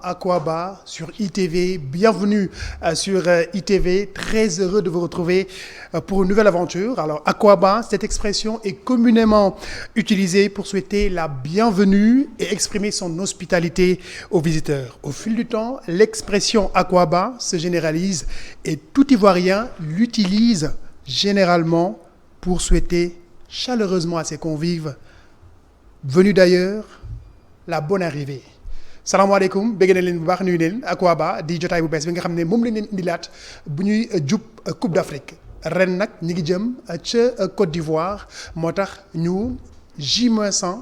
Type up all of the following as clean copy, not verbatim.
Aquaba sur ITV. Bienvenue sur ITV. Très heureux de vous retrouver pour une nouvelle aventure. Alors, Aquaba, cette expression est communément utilisée pour souhaiter la bienvenue et exprimer son hospitalité aux visiteurs. Au fil du temps, l'expression Aquaba se généralise et tout Ivoirien l'utilise généralement pour souhaiter chaleureusement à ses convives venus d'ailleurs la bonne arrivée. salaamaaleykum bëgg na leen bu baax nuyu leen Aquaba di jotaay bu bees bi nga xam ne moom lañ leen indilaat bu ñuy jub Coupe d'Afrique ren nag ñi ngi jëm ca Côte d'Ivoire moo tax ñu J-100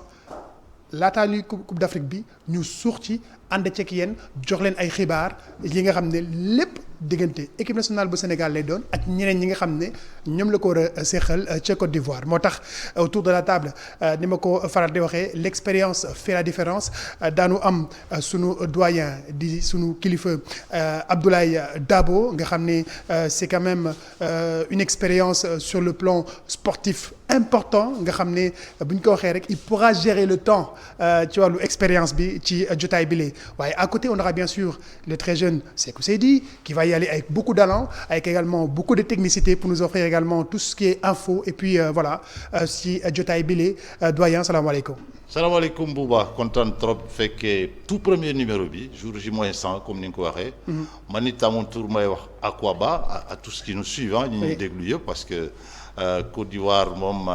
laataa ñuy Coupe d'Afrique bi ñu suux ci ànd ceeg yéen jox leen ay xibaar yi nga xam ne lépp diggante équipe nationale bu Sénégal lay doon ak ñeneen ñi nga xam ne ñoom la ko war a seexal ca Côte d'Ivoire moo tax autour de la table ni ma ko faral di waxee l'expérience fait la différence daanu am sunu doyen di sunu kilifa Abdoulaye Dabo nga xam ne c'est quand même une expérience sur le plan sportif important nga xam ne bu ñu ko waxee rek il pourra gérer le temps ci wàllu expérience bi ci jotaay bi lee waaye à côté on aura bien sûr le très jeune Sékou Seydi qui va y aller avec beaucoup d'allant, avec également beaucoup de technicité pour nous offrir également tout ce qui est info et puis voilà si jotaay bile doyen salaamaaleykum. salaamaaleykum Bouba kontaan trop fekkee tout premier numéro bi jour J-100 comme ni nga ko waxee. man it à mon tour may wax Aquaba à tous ceux qui nous suivent ñi ñuy déglu yëpp parce que Côte d'Ivoire moom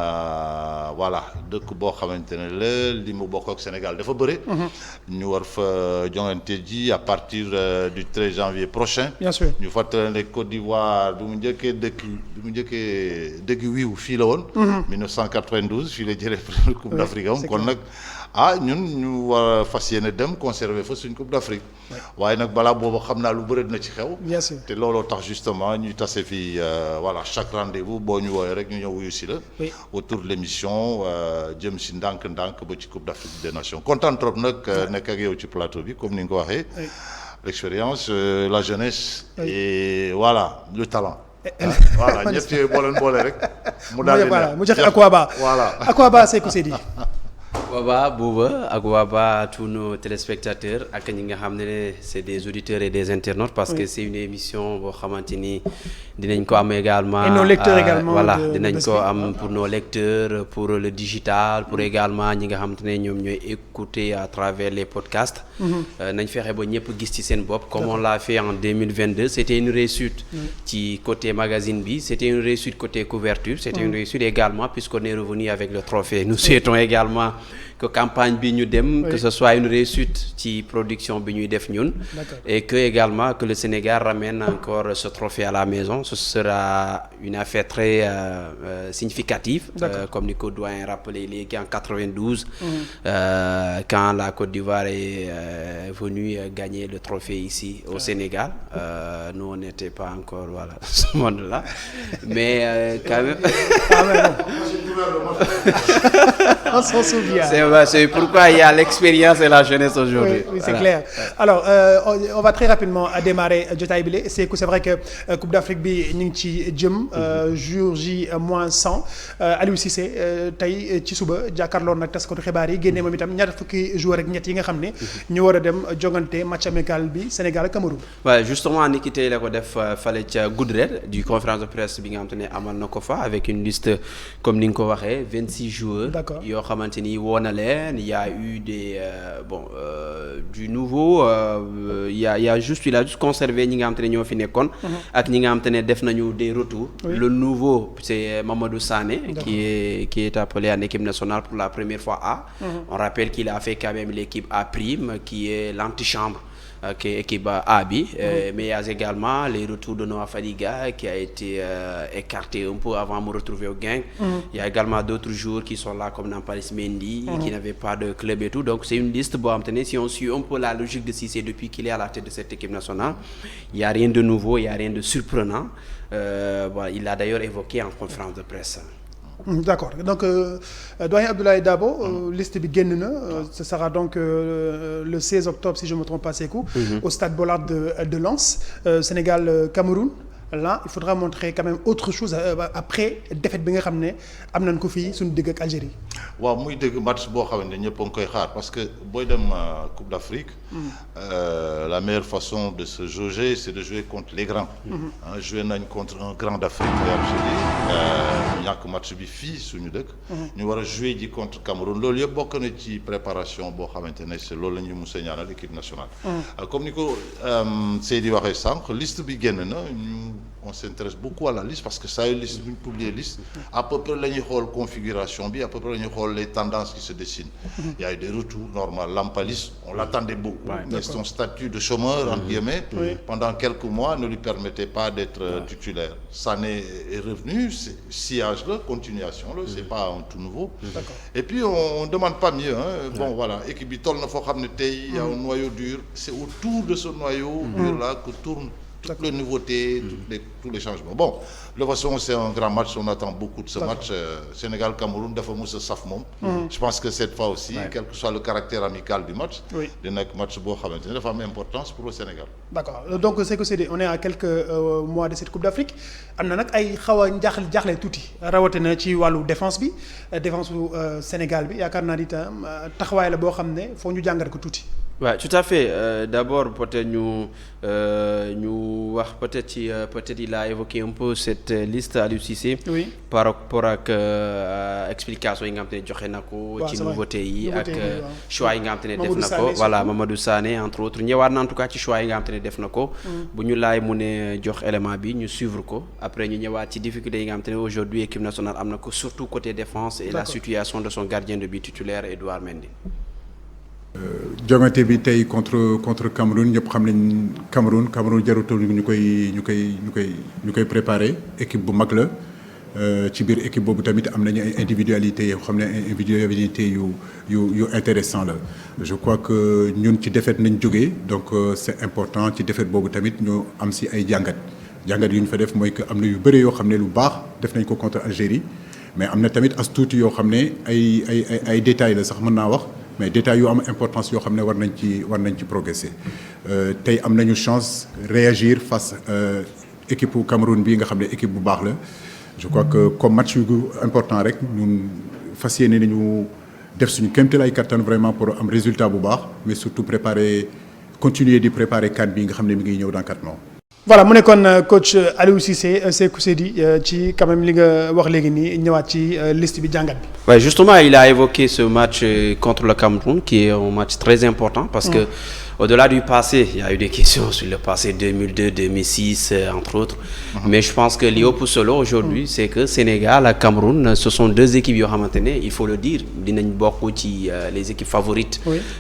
voilà dëkk boo xamante ne la li mu bokk ak Sénégal dafa bëre. ñu war fa joŋante ji à partir du 13 janvier prochain. bien sûr ñu fàttali ne Côte d'Ivoire du mu njëkkee dëkk wiiw fii la woon. 1992 fii la jëlee première Coupe d'Afrique am kon nag ñun ñu war a fas yéene dem conserver fa suñ Coupe d'Afrique. waaye nag balaa boobu xam naa lu bëri dina ci xew. bien sûr te looloo tax justement ñuy tase fii voilà chaque rendez-vous boo ñu woowee rek ñu ñëw wuyu si la. autour de l'émission jëm si ndànk-ndànk ba ci Coupe d'Afrique des Nations kontaan trop nag nekk ak yow ci plateau bi comme ni nga ko waxee. l'expérience la jeunesse. et voilà le talent. voilà ñett yooyu boo leen boole rek. mu daal di mu joxe Aquaba. voilà Aquaba Sékou Seydi. Waba Bouba ak Waba tous nos téléspectateurs ak ñi nga xam ne c'est des auditeurs et des internautes parce que c'est une émission boo xamante ni dinañ ko am également et nos lecteurs également voilà dinañ ko am pour nos lecteurs pour le digital pour également ñi nga xamante ne ñoom ñooy écouter à travers les podcasts nañ fexe ba ñëpp gis ci seen bopp comme on l'a fait en 2022 c'était une réussite ci côté magazine bi c'était une réussite côté couverture c'était une réussite également puisqu'on est revenu avec le trophée nous souhaitons également que campagne bi ñu dem que ce soit une réussite ci production bi ñuy def ñun et que également que le Sénégal ramène encore ce trophée à la maison ce sera une affaire très significative comme ni ko doyen rappelé léegi en 92 quand la Côte d'Ivoire est venue gagner le trophée ici au Sénégal nous on n'était pas encore voilà ce monde-là mais quand même on s'en souvient. C'est pourquoi il y a l'expérience et la jeunesse aujourd'hui. Oui, c'est clair. Alors, on va très rapidement démarrer jotaay bi la c'est vrai que Coupe d'Afrique bi ñu ngi ci jëm jour J-100 Aliou Cissé tey ci suba jàkkaarloo nag taskatu xibaar yi génne moom itam ñaata fukki joueurs ak ñett yi nga xam ne ñu war a dem jogante match amical bi Sénégal ak Cameroun. waaw justement ni ki tey la ko def fale ca Goodred du conférence de presse bi nga xamante ne amal na ko fa avec une liste comme ni nga ko waxee 26 joueurs. D'accord. yoo xamante ni woo na leen il y a eu des du nouveau il a juste conservé ñi nga xamante ne ñoo fi nekkoon. ak ñi nga xamante ne def nañu des retours. Le nouveau c'est Mamadou Sané. qui est appelé en équipe nationale pour la première fois A. On rappelle qu'il a fait quand même l'équipe A prime qui est l'antichambre. Qui est équipe A bi mais il y a également les retours de Noah Fadiga qui a été écarté un peu avant de me retrouver au gang. Il y a également d'autres joueurs qui sont là comme Nampalys Mendy qui n'avaient pas de club et tout donc c'est une liste boo xam te ne si on suit un peu la logique de Cissé depuis qu'il est à la tête de cette équipe nationale il y a rien de nouveau il y a rien de surprenant voilà il l'a d'ailleurs évoqué en conférence de presse. D'accord donc doyen Abdoulaye Dabo liste bi génn na ce sera donc le 16 octobre si je me trompe pas Sékou au stade Bollard de Lens Sénégal Cameroun là il faudra montrer quand même autre chose après défaite bi nga xam ne am nañ ko fii suñu digg ak Algérie. waaw muy dëgg match boo xamante ne ñëpp a ngi koy xaar parce que booy dem Coupe d'Afrique. La meilleure façon de se jauger c'est de jouer contre les grands. Jouer nañ contre un grand d'Afrique muy Algérie ñàkk match bi fii suñu dëkk. ñu war a jouer ji contre Cameroun loolu yëpp bokk na ci préparation boo xamante ne c'est loolu la ñu mus a ñaanal équipe nationale. comme ni ko Seydi waxee sànq liste bi génn na on s'intéresse beaucoup à la liste parce que saa yu liste bu ñu publier liste à peu près la ñuy xool configuration bi à peu près la ñuy xool les tendances qui se dessinent. Il y a eu des retours normal Lampalis on l'attendait beaucoup. Mais son statut de chômeur entre guillemets pendant quelques mois ne lui permettait pas d'être titulaire. Sané est revenu sillage la continuation la c'est pas un tout nouveau. Et puis on demande pas mieux bon voilà équipe bi toll na foo xam ne tey il y a un noyau dur c'est autour de ce noyau dur là que tourne toutes les nouveautés, tous les changements. Bon, de toute façon, c'est un grand match. On attend beaucoup de ce match. Sénégal-Cameroun, dafa mos a saf moom. Je pense que cette fois aussi, quel que soit le caractère amical du match, dina nekk match boo xamante ne dafa am importance pour le Sénégal. D'accord. Donc c'est que c'est on est à quelques mois de cette Coupe d'Afrique. Am na nag ay xaw a jaaxle tuuti rawatina ci wàllu défense bi défense bu Sénégal bi yaakaar naa itam taxawaay la boo xam ne foo ñu jàngat ko tuuti. Ouais, tout à fait. D'abord, peut-être nous peut-être il a évoqué un peu cette liste Aliou Cissé par rapport ak explication yi nga xam te ne joxe na ko ci nouveauté yi ak choix yi nga xam te ne def na ko voilà Mamadou Sané entre autres ñëwaat na en tout cas ci choix yi nga xam te ne def na ko bu ñu laay mu ne jox élément bi ñu suivre ko après ñu ñëwaat ci difficulté yi nga xam te ne aujourd'hui équipe nationale am na ko surtout côté défense et la situation de son gardien de but titulaire Edouard Mendy. jongante bi tey contre Cameroun ñëpp xam nañ Cameroun jarutul ñu koy préparer équipe bu mag la ci biir équipe boobu tamit am nañu ay individualité yoo xam ne individualité yu intéressant la je crois que ñun ci défaite nañ jógee donc c'est important ci défaite boobu tamit ñu am si ay jàngat yu ñu fa def mooy que am na yu bëri yoo xam ne lu baax def nañ ko contre Algérie mais am na tamit as tuuti yoo xam ne ay détails la sax mën naa wax mais détails yu am importance yoo xam ne war nañ ci progresser tey am nañu chance réagir face équipe bu Cameroun bii nga xam ne équipe bu baax la je crois que comme match yu important rek ñun fas yéene nañu def suñu kéemtalaay kattan vraiment pour am résultat bu baax mais surtout continuer di préparer CAN bi nga xam ne mi ngi ñëw dans 4 mois. Voilà mu nekkoon coach Aliou Cissé Sékou Seydi ci quand même li nga wax léegi nii ñëwaat ci liste bi jàngat bi. Ouais, justement il a évoqué ce match contre le Cameroun qui est un match très important parce que au-delà du passé il y a eu des questions sur le passé 2002 2006 entre autres mais je pense que li ëpp solo aujourd'hui c'est que Sénégal ak Cameroun ce sont deux équipes yoo xamante ne il faut le dire dinañ bokk ci les équipes favorites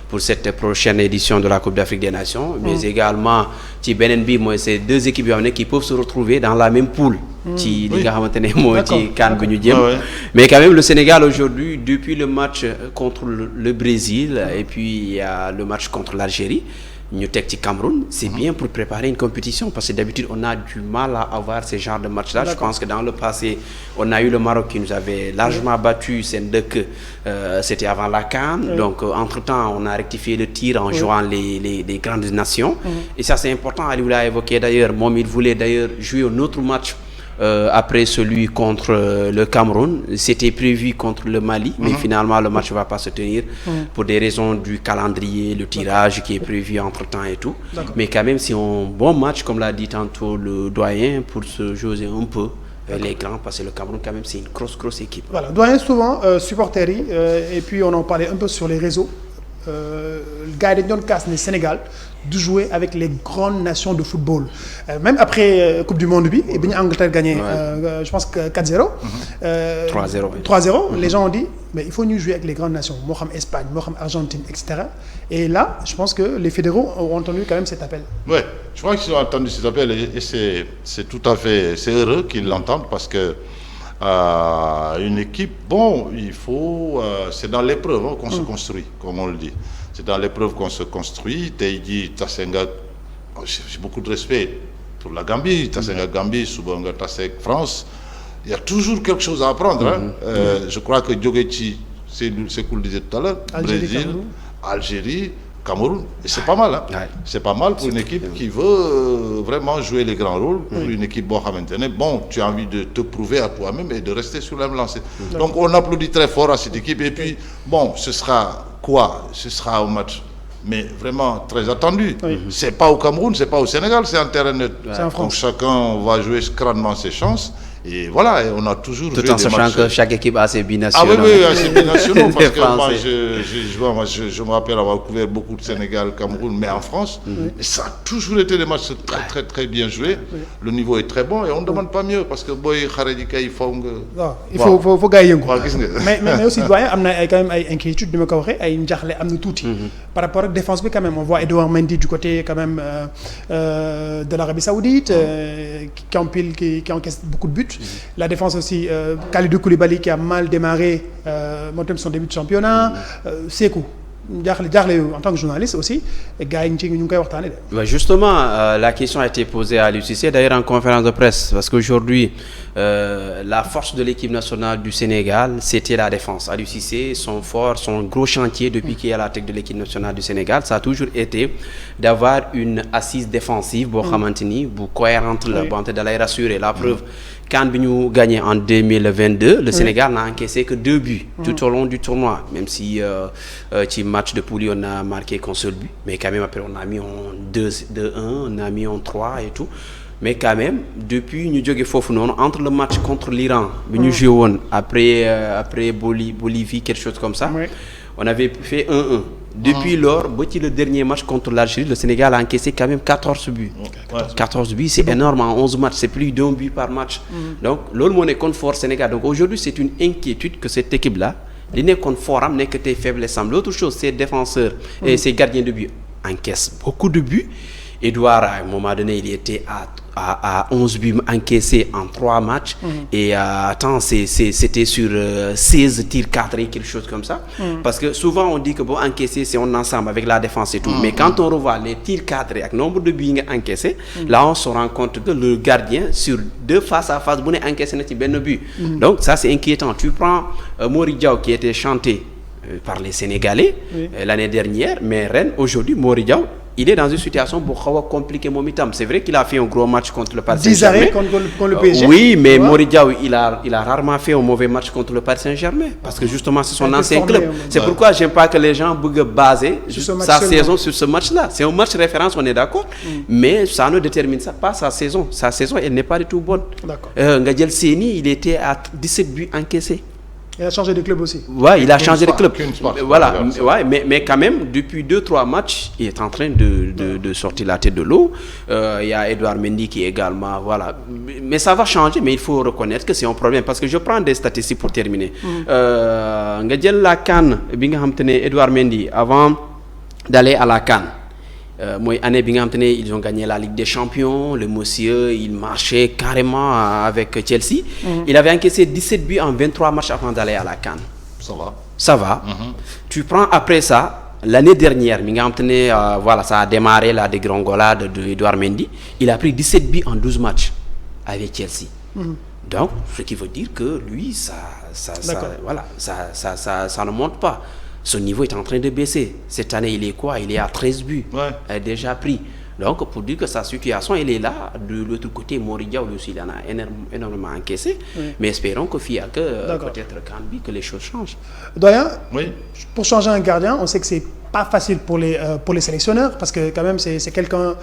pour cette prochaine édition de la Coupe d'Afrique des Nations mais également ci beneen bi mooy c'est deux équipes yoo xam ne qui peuvent se retrouver dans la même poule ci li nga xamante ne moo ci CAN bi ñu jëm mais quand même le Sénégal aujourd'hui depuis le match contre le Brésil et puis il y a le match contre l'Algérie ñu teg ci Cameroun c'est bien pour préparer une compétition parce que d'habitude on a du mal à avoir ce genre de match là je pense que dans le passé on a eu le Maroc qui nous avait largement battu seen dëkk c'était avant la CAN donc entre-temps on a rectifié le tir en jouant les grandes nations et ça c'est important Aliou l'a évoqué d'ailleurs moom il voulait d'ailleurs jouer un autre match après celui contre le Cameroun c'était prévu contre le Mali mais finalement le match va pas se tenir pour des raisons du calendrier le tirage qui est prévu entre-temps et tout mais quand même c'est un bon match comme l'a dit tantôt le doyen pour se jauger un peu les grands parce que le Cameroun quand même c'est une grosse équipe. Voilà doyen souvent supporters yi et puis on en parlait un peu sur les réseaux gars yi dañu doon kaas ne Sénégal du jouer avec les grandes nations de football même après Coupe du Monde bi et bi ñu Angleterre gagné je pense que 4-0 3-0 les gens ont dit mais il faut ñu jouer avec les grandes nations moo xam Espagne moo xam Argentine etc. et là je pense que les fédéraux ont entendu quand même cet appel. Ouais, je crois qu'ils ont entendu cet appel et c'est tout à fait c'est heureux qu'ils l'entendent parce que une équipe bon il faut c'est dans l'épreuve qu'on se construit comme on le dit c'est dans l'épreuve qu'on se construit tey jii tase nga j'ai beaucoup de respect pour la Gambie tase nga Gambie suba nga tase ak France il y a toujours quelque chose à apprendre je crois que jóge ci c'est cool disait tout à l'heure Brésil Algérie Cameroun. Et c'est pas mal. Hein. Ouais. C'est pas mal pour une équipe qui veut vraiment jouer les grands rôles. Pour une équipe maintenant, bon, tu as envie de te prouver à toi-même et de rester sur la même lancée. Donc on applaudit très fort à cette équipe. Et puis, bon, ce sera quoi? Ce sera au match, mais vraiment très attendu. C'est pas au Cameroun, c'est pas au Sénégal, c'est en terrain neutre. Donc chacun va jouer crânement ses chances. Et voilà, et on a toujours tout en sachant que chaque équipe a ses binationaux. Ah oui, ses binationaux, parce que moi, je me rappelle avoir couvert beaucoup de Sénégal, Cameroun, mais en France, et ça a toujours été des matchs très, très, très bien joués. Le niveau est très bon et on ne demande pas mieux, parce que boy, Kharadika, il faut il faut gagner. Mais aussi, doyen, il y a quand même une inquiétude de me corriger, il y a une tout. Par rapport à la défense, quand même, on voit Edouard Mendy du côté quand même de l'Arabie Saoudite, qui encaisse beaucoup de buts. La défense aussi, Kalidou Koulibaly qui a mal démarré son début de championnat. C'est quoi en tant que journaliste aussi, justement, la question a été posée à l'UCC, d'ailleurs en conférence de presse, parce qu'aujourd'hui, la force de l'équipe nationale du Sénégal, c'était la défense. À l'UCC, son gros chantier depuis qu'il est à la tête de l'équipe nationale du Sénégal, ça a toujours été d'avoir une assise défensive, cohérente, d'aller rassurer. La preuve, quand nous gagnons en 2022, le Sénégal n'a encaissé que 2 buts tout au long du tournoi, même si match de poule on a marqué qu'un seul but, mais quand même après on a mis en 2-1, on a mis en 3 et tout. Mais quand même, depuis nous jouons entre le match contre l'Iran, nous jouons après Bolivie, quelque chose comme ça, on avait fait 1-1. Depuis lors, le dernier match contre l'Algérie, le Sénégal a encaissé quand même 14 buts. 14 buts, c'est énorme en 11 matchs, c'est plus d'1 but par match. Donc, l'Olmone est contre fort Sénégal. Donc aujourd'hui, c'est une inquiétude que cette équipe-là, les contre forum n'est que tes faiblesses. L'autre chose, ces défenseurs et ces gardiens de but encaissent beaucoup de buts. Edouard, à un moment donné, il était à 11 buts encaissés en 3 matchs. Et c'était sur 16 tirs cadrés, quelque chose comme ça. Parce que souvent, on dit que bon, encaisser, c'est un ensemble avec la défense et tout. Mais quand on revoit les tirs cadrés avec le nombre de buts encaissés, là, on se rend compte que le gardien, sur 2 face à face, il a encaissé un but. Donc, ça, c'est inquiétant. Tu prends Mori Diaw qui était chanté par les Sénégalais l'année dernière, mais Rennes, aujourd'hui, Mori Diaw, il est dans une situation beaucoup compliquée. C'est vrai qu'il a fait un gros match contre le Paris Saint-Germain. 10 arrêts contre le PSG. Oui, mais Mori Diaw, il a rarement fait un mauvais match contre le Paris Saint-Germain. Parce que justement, c'est son ancien club. C'est pourquoi je n'aime pas que les gens baser sa saison sur ce match-là. C'est un match référence, on est d'accord. Mais ça ne détermine pas sa saison. Sa saison, elle n'est pas du tout bonne. Ngadjel Seni, il était à 17 buts encaissés. Il a changé de club aussi. Ouais, il a changé de club. Voilà, mais quand même, depuis 2-3 matchs, il est en train de sortir la tête de l'eau. Il y a Edouard Mendy qui est également, voilà. Mais ça va changer, mais il faut reconnaître que c'est un problème. Parce que je prends des statistiques pour terminer. La CAN, Edouard Mendy, avant d'aller à la CAN, ils ont gagné la Ligue des Champions. Le monsieur, il marchait carrément avec Chelsea. Il avait encaissé 17 buts en 23 matchs avant d'aller à la CAN. Ça va. Tu prends après ça, l'année dernière, voilà, ça a démarré la dégringolade de Edouard Mendy. Il a pris 17 buts en 12 matchs avec Chelsea. Donc, ce qui veut dire que lui, ça ne monte pas. Son niveau est en train de baisser. Cette année, il est quoi? Il est à 13 buts. Il a déjà pris. Donc, pour dire que sa situation, elle est là. De l'autre côté, Mori Diaw aussi, il en a énormément encaissé. Mais espérons que peut-être Canby, que les choses changent. Doyen, pour changer un gardien, on sait que c'est pas facile pour les sélectionneurs, parce que quand même, c'est quelqu'un...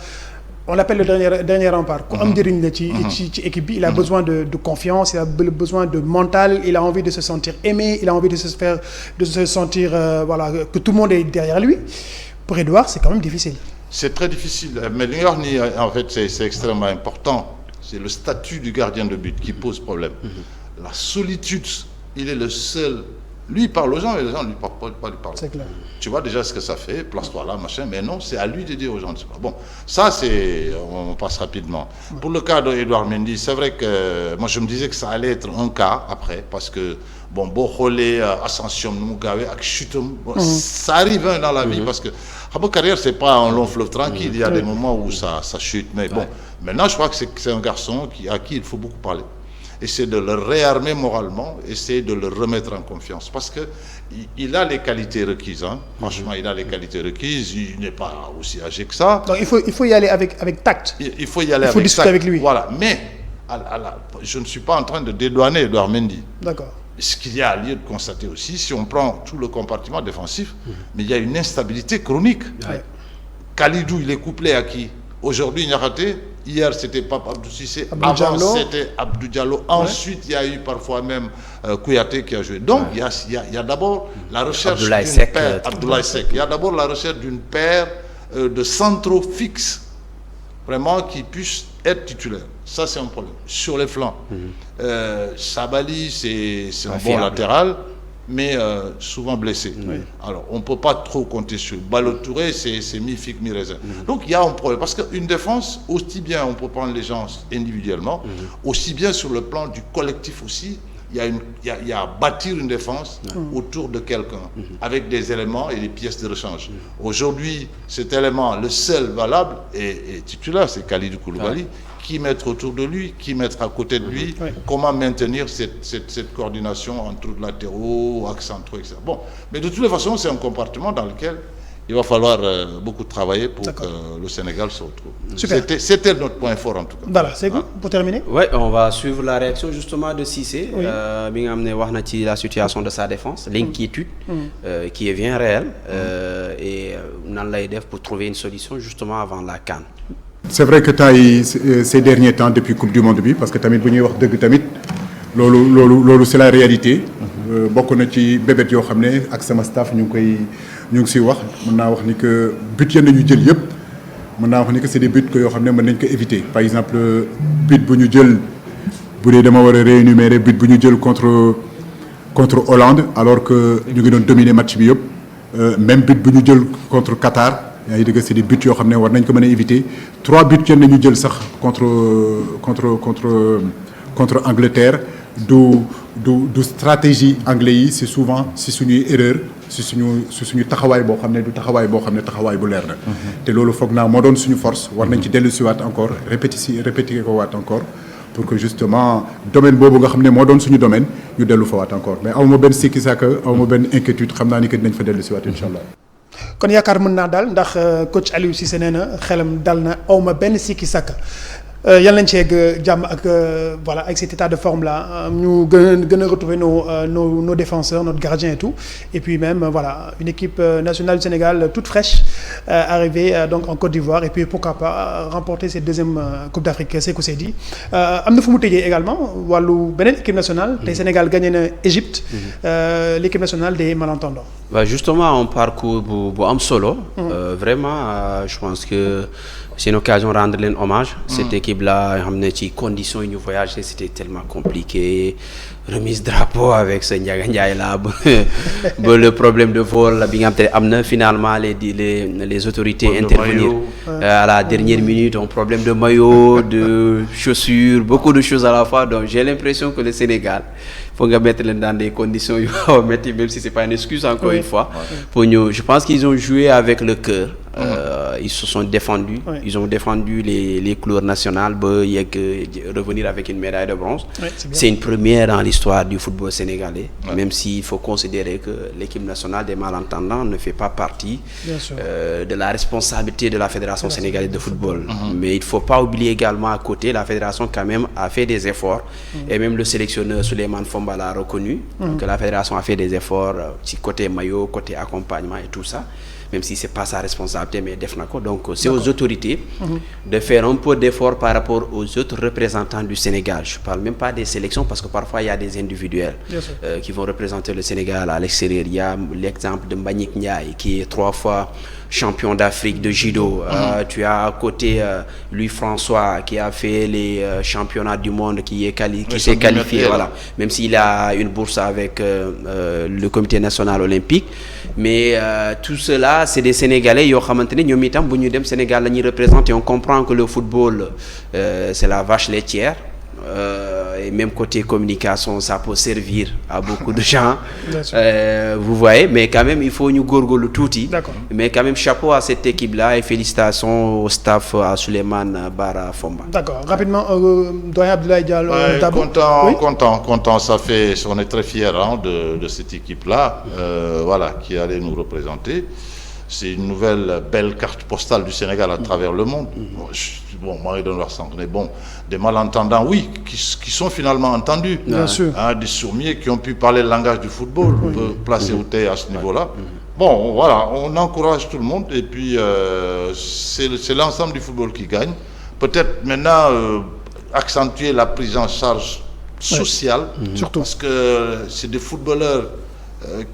On l'appelle le dernier rempart. Il a besoin de confiance, il a besoin de mental, il a envie de se sentir aimé, il a envie de se sentir que tout le monde est derrière lui. Pour Edouard, c'est quand même difficile. C'est très difficile. Mais en fait, c'est extrêmement important. C'est le statut du gardien de but qui pose problème. La solitude, il est le seul. Lui, il parle aux gens et les gens ne lui parlent pas. C'est clair. Tu vois déjà ce que ça fait, place-toi là, machin. Mais non, c'est à lui de dire aux gens. Bon, ça, on passe rapidement. Pour le cas d'Edouard Mendy, c'est vrai que moi, je me disais que ça allait être un cas après, parce que, bon, Boholé, Ascension, Mugabe, Chutum, ça arrive dans la vie, parce que la carrière, c'est pas un long fleuve tranquille. Il y a des moments où ça chute. Mais bon, maintenant, je crois que c'est un garçon à qui il faut beaucoup parler. essayer de le réarmer moralement, essayer de le remettre en confiance. Parce qu'il a les qualités requises. Hein. Franchement, il a les qualités requises. Il n'est pas aussi âgé que ça. Donc il faut y aller avec tact. Il faut y aller avec discuter tact. avec lui. Voilà. Mais je ne suis pas en train de dédouaner Edouard Mendy. D'accord. Ce qu'il y a lieu de constater aussi, si on prend tout le compartiment défensif, mais il y a une instabilité chronique. Ouais. Kalidou, il est couplé à qui? Aujourd'hui, Niakhaté. Hier, c'était Pape Abdou Cissé. Avant, c'était Abdou Diallo. Ensuite, il y a eu parfois même Kouyaté qui a joué. Donc, il y a d'abord la recherche d'une paire. Abdoulaye Seck. Il y a d'abord la recherche d'une paire de centraux fixes, vraiment qui puissent être titulaires. Ça, c'est un problème. Sur les flancs, Sabali, c'est un bon latéral, mais souvent blessé. Alors, on ne peut pas trop compter sur. Balotouré, c'est mi-figue, mi-raisin. Donc, il y a un problème. Parce qu'une défense, aussi bien on peut prendre les gens individuellement, aussi bien sur le plan du collectif aussi, il y a à bâtir une défense autour de quelqu'un, avec des éléments et des pièces de rechange. Aujourd'hui, cet élément, le seul valable, est titulaire, c'est Kalidou Koulibaly. Qui mettre autour de lui, qui mettre à côté de lui, comment maintenir cette coordination entre latéraux, axes centraux, etc. Bon, mais de toutes les façons, c'est un compartiment dans lequel il va falloir beaucoup travailler pour que le Sénégal se retrouve. C'était notre point fort en tout cas. Voilà, c'est pour terminer. Oui, on va suivre la réaction justement de Cissé. Mi nga xam ne wax na ci la situation de sa défense, l'inquiétude qui est bien réelle et nan lay def pour trouver une solution justement avant la CAN. C'est vrai que ces derniers temps depuis Coupe du Monde bi parce que tamit bu ñuy wax dëgg tamit loolu c'est la réalité. Bokk na ci bébét yoo xam ne ak sama staff ñu ngi siy wax mën naa wax ni que but ya nañu jël yëpp mën naa wax ni que c'est des buts que yoo xam ne mën nañ ko éviter. Par exemple but bu ñu jël bu dee dama war a réénumérer but bu ñu jël contre Hollande alors que ñu ngi doon dominer match bi yëpp même but bu ñu jël contre Qatar. yaa ngi dégg c'est des buts yoo xam ne war nañ ko mën a éviter 3 buts kenn nañu jël sax contre Angleterre du stratégie anglais yi c'est souvent si suñuy erreur si suñu taxawaay boo xam ne du taxawaay boo xam ne taxawaay bu leer na. te loolu foog naa moo doon suñu force war nañ ci dellu si waat encore répéter ko waat encore pour que justement domaine boobu nga xam ne moo doon suñu domaine ñu dellu fa waat encore mais aw ma benn sikki sàkka aw ma benn inquiétude xam naa ni que dinañ fa dellu si waat incha allah. kon yaakaar mën naa daal ndax coach Aliou Cissé nee na xelam dal na awma benn sikki sàkka yal nañ ci egg jàmm ak voilà avec cet état de forme là ñu gën a retrouver nos défenseurs notre gardien et tout et puis même voilà une équipe nationale du Sénégal toute fraîche arrivée donc en Côte d'Ivoire et puis pourquoi pas remporter cette deuxième Coupe d'Afrique Sékou Seydi am na fu mu tëjee également wàllu beneen équipe nationale tey Sénégal gagné na Égypte l'équipe nationale des malentendants. Justement un parcours bu am solo. Vraiment je pense que c'est une occasion de rendre leen hommage. Cette équipe là xam ne ci conditions yi ñu voyager c'était tellement compliqué remise drapeau avec ce Ndiaga Ndiaye là ba le problème de vol la bi nga xam te am na finalement les autorités intervenir à la dernière minute un problème de maillot de chaussures beaucoup de choses à la fois donc j'ai l'impression que le Sénégal faut nga mettre leen dans des conditions yu xaw a métti même si c'est pas une excuse encore une fois pour ñu je pense qu'ils ont joué avec le cœur. Ils se sont défendus, ils ont défendu les couleurs nationales ba yegg revenir avec une médaille de bronze. C'est une première dans l'histoire du football sénégalais, même s'il faut considérer que l'équipe nationale des malentendants ne fait pas partie de la responsabilité de la Fédération sénégalaise de football. Mais il faut pas oublier également à côté la fédération quand même a fait des efforts et même le sélectionneur Souleymane Fomba l'a reconnu que la fédération a fait des efforts ci côté maillot, côté accompagnement et tout ça. Même si c'est pas sa responsabilité mais def na ko donc c'est aux autorités de faire un peu d'effort par rapport aux autres représentants du Sénégal. Je parle même pas des sélections parce que parfois il y a des individuels qui vont représenter le Sénégal à l'extérieur. Il y a l'exemple de Mbagnick Ndiaye qui est 3 fois champion d'Afrique de judo. Tu as à côté Louis François qui a fait les championnats du monde qui s'est qualifié voilà même s'il a une bourse avec le comité national olympique mais tout cela c'est des Sénégalais yoo xamante ne ñoom itam bu ñu dem Sénégal la ñuy représenter on comprend que le football c'est la vache laitière et même côté communication ça peut servir à beaucoup de gens. Vous voyez, mais quand même il faut ñu góorgóorlu tuuti. Mais quand même chapeau à cette équipe là et félicitations au staff, à Souleymane Bara Fomba. D'accord, rapidement doyen Abdoulaye Diallo. Content, ça fait, on est très fiers de cette équipe là, voilà, qui allait nous représenter. C'est une nouvelle belle carte postale du Sénégal à travers le monde. Bon, moi, mais bon, des malentendants, oui, qui sont finalement entendus. Bien sûr. Des sourmiers qui ont pu parler le langage du football, on peut placer Outé à ce niveau-là. Bon, voilà, on encourage tout le monde et puis c'est l'ensemble du football qui gagne. Peut-être maintenant accentuer la prise en charge sociale, surtout parce que c'est des footballeurs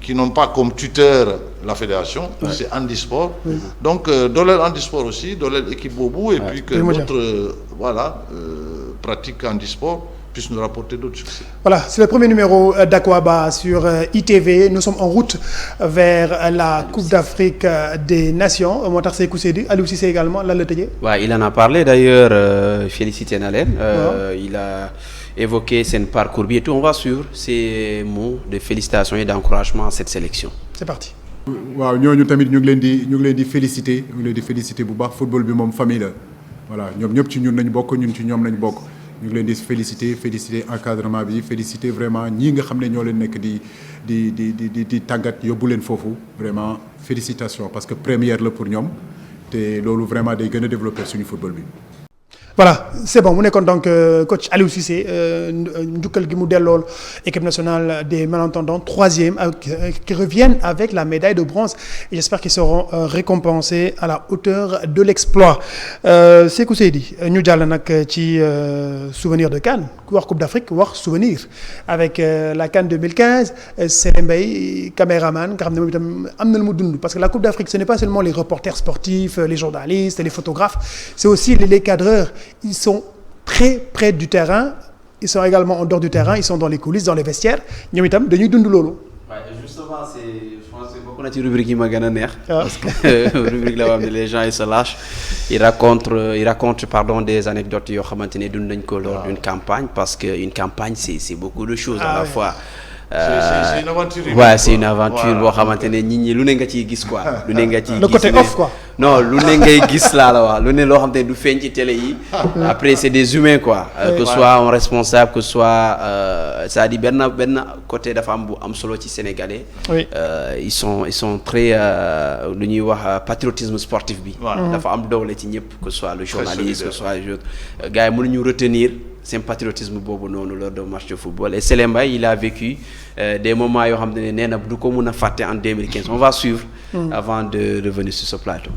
qui n'ont pas comme tuteur la fédération, c'est handisport. Donc, dolel handisport aussi, dolel équipe Bobo, et puis que d'autres pratiques handisport puissent nous rapporter d'autres succès. Voilà, c'est le premier numéro d'Akwaba sur ITV. Nous sommes en route vers la Coupe d'Afrique des Nations. Motar Sekou Seydi, Aliou Cissé également, là le tëjee. Ouais, il en a parlé d'ailleurs, félicité Nalen. Il a évoqué son parcours et tout. On va suivre ces mots de félicitations et d'encouragement à cette sélection. C'est parti. waaw ñooñu tamit ñu ngi leen di féliciter bu baax football bi moom famille la voilà ñoom ñëpp ci ñun nañ bokk ñun ci ñoom nañ bokk ñu ngi leen di féliciter encadrement bi féliciter vraiment ñii nga xam ne ñoo leen nekk di tàggat yóbbu leen foofu vraiment félicitations parce que première la pour ñoom te loolu vraiment day gën a développer suñu football bi. Voilà, c'est bon. Mu nekkoon donc coach Aliou Cissé njukkal gi mu dellool équipe nationale des malentendants, troisième, qui reviennent avec la médaille de bronze. Et j'espère qu'ils seront récompensés à la hauteur de l'exploit. Sekou Seydi ñu jàll nag ci souvenir de CAN ku wax Coupe d'Afrique wax souvenir avec la CAN 2015 Sélé Mbaye caméraman nga xam ne moom itam am na lu mu dund parce que la Coupe d'Afrique ce n'est pas seulement les reporters sportifs, les journalistes, les photographes, c'est aussi les cadreurs. Ils sont très près du terrain, ils sont également en dehors du terrain, ils sont dans les coulisses, dans les vestiaires. ñoom itam dañuy dund loolu. Ouais, justement, je pense que bokk na ci rubrique yi ma gën a neex. Parce que rubrique la boo xam ne les gens ils se lâchent, ils racontent des anecdotes yoo xamante ne dund nañ ko lors d'une campagne parce que une campagne c'est beaucoup de choses à la fois. C'est une aventure. Ouais, c'est une aventure boo xamante ne nit ñi lu ne nga ciy gis quoi. Lu ne nga ciy gis le côté off quoi. Non, lu ne ngay gis laa la wax lu ne loo xam te du feeñ ci télé yi. Après c'est des humains quoi. Que soit un responsable, que soit c'est-à-dire benn côté dafa am bu am solo ci sénégalais. Ils sont très lu ñuy wax patriotisme sportif bi. Dafa am doole ci ñëpp que ce soit le journaliste, que ce soit les autres gars yi mënuñu retenir seen patriotisme boobu noonu lors d'un match de football et Sélé Mbaye il a vécu des moments yoo xam ne nee na du ko mën a fàtte en 2015 on va suivre avant de revenir sur ce plateau.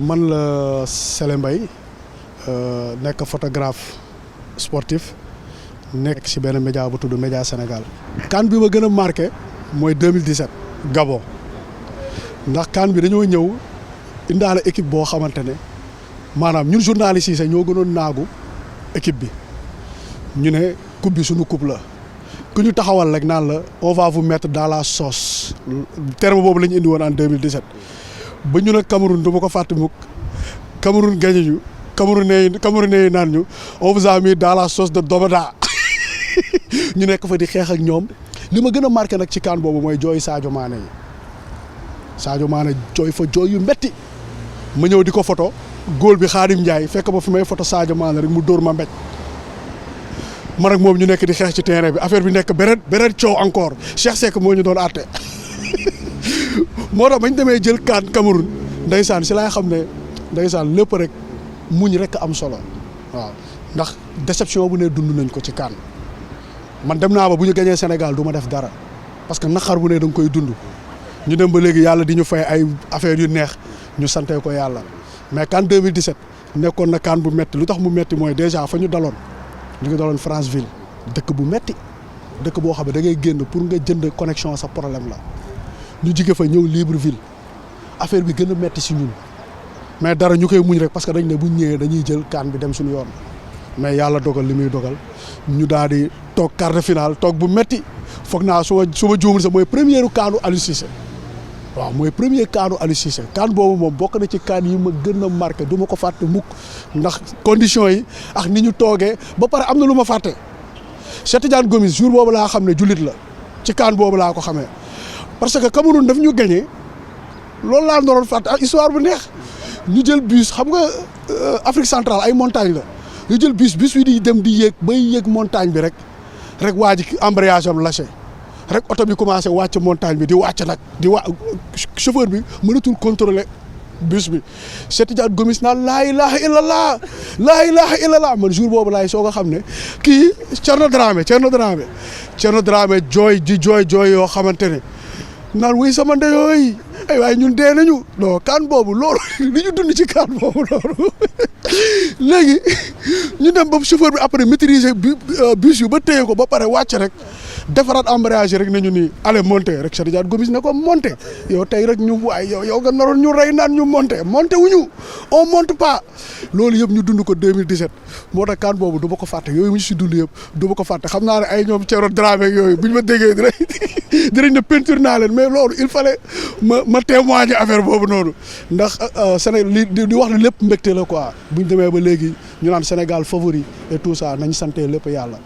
Man la Sélé Mbaye nekk photographe sportif nekk ci benn média bu tudd Média Sénégal. CAN bi ma gën a marqué mooy 2017 Gabon. ndax CAN bi dañoo ñëw indaale équipe boo xamante ne maanaam ñun journalistes yi sax ñoo gënoon naagu équipe bi ñu ne coupe bi suñu coupe la ku ñu taxawal rek naan la on va vous mettre dans la sauce terme boobu la ñu indi woon en 2017 ba ñu ne Cameroun du ma ko fàtte mukk Cameroun gagné ñu Camerounais yi naan ñu on vous a mis dans la sauce de Dobada ñu nekk fa di xeex ak ñoom li ma gën a marqué nag ci CAN boobu mooy jooy Sadio Mané yi. Sadio Mané jooy fa jooy yu metti ma ñëw di ko photo góol bi Khadim Ndiaye fekk ba fi may photo Sadio Mané rek mu dóor ma mbéj man ak moom ñu nekk di xeex ci terrain bi affaire bi nekk beneen coow encore Cheikh Seck moo ñu doon àtte moo tax bañ demee jël CAN Cameroun ndeysaan si laay xam ne ndeysaan lépp rek muñ rek am solo waaw ndax déception bu ne dund nañ ko ci CAN man dem naa ba bu ñu gañee Sénégal du ma def dara parce que naqar bu ne da nga koy dund. ñu dem ba léegi yàlla di ñu fay ay affaires yu neex ñu sante ko yàlla mais CAN 2017 nekkoon na CAN bu metti lu tax mu metti mooy déjà fa ñu ngi daloon Franceville dëkk bu metti dëkk boo xam ne da ngay génn pour nga jënd connexion sa problème la ñu jige fa ñëw Libreville affaire bi gën a metti si ñun mais dara ñu koy muñ rek parce que dañ ne bu ñëwee dañuy jël CAN bi dem suñu yoon mais yàlla dogal li muy dogal ñu daal di toog quart de finale toog bu metti foog naa su ma juumul sax mooy première CANu Aliou Cissé waaw mooy premier kaanu Aliou Cissé kaan boobu moom bokk na ci kaan yi ma gën a marqué du ma ko fàtte mukk ndax conditions yi ak ni ñu toogee ba pare am na lu ma fàtte Cheikh Tidiane Gomis jour boobu laa xam ne jullit la ci kaan boobu laa ko xamee parce que Cameroun daf ñu gagné loolu laa doon fàtte ak histoire bu neex ñu jël bus xam nga Afrique centrale ay montagne la ñu jël bus wi di dem di yéeg bay yéeg montagne bi rek waa ji embrayage am lâché rek oto bi commencé wàcc montagne bi di wàcc nag chauffeur bi mënatul contrôler bus bi Cheikh Tidiane Gomis naan laa ilaha illallah man jour boobu laay soo ko xam ne kii Thierno Dramé jooy yoo xamante ne naan wuy sama ndeyooy ay waaye ñun dee nañu non kaan boobu loolu li ñu dund ci kaan boobu loolu léegi ñu dem ba chauffeur bi après maîtriser bus yu ba téye ko ba pare wàcc rek defaraat embrayage rek nañu nii allez monter rek Cheikh Tidiane Gomis ne ko monter yow tey rek ñu waaye yow nga naroon ñu rey naan ñu monter wuñu on monte pas loolu yëpp ñu dund ko 2017 moo tax kaan boobu du ma ko fàtte yooyu mu si dund yëpp du ma ko fàtte xam naa ne ay ñoom Thierno Dramé ak yooyu bu ñu ma déggee dinañ ne peinture naa leen mais loolu il fallait ma témoigner affaire boobu noonu ndax Sénégal di wax ne lépp mbégte la quoi bu ñu demee ba léegi ñu naan Sénégal favori et tout ça nañ sante lépp yàlla.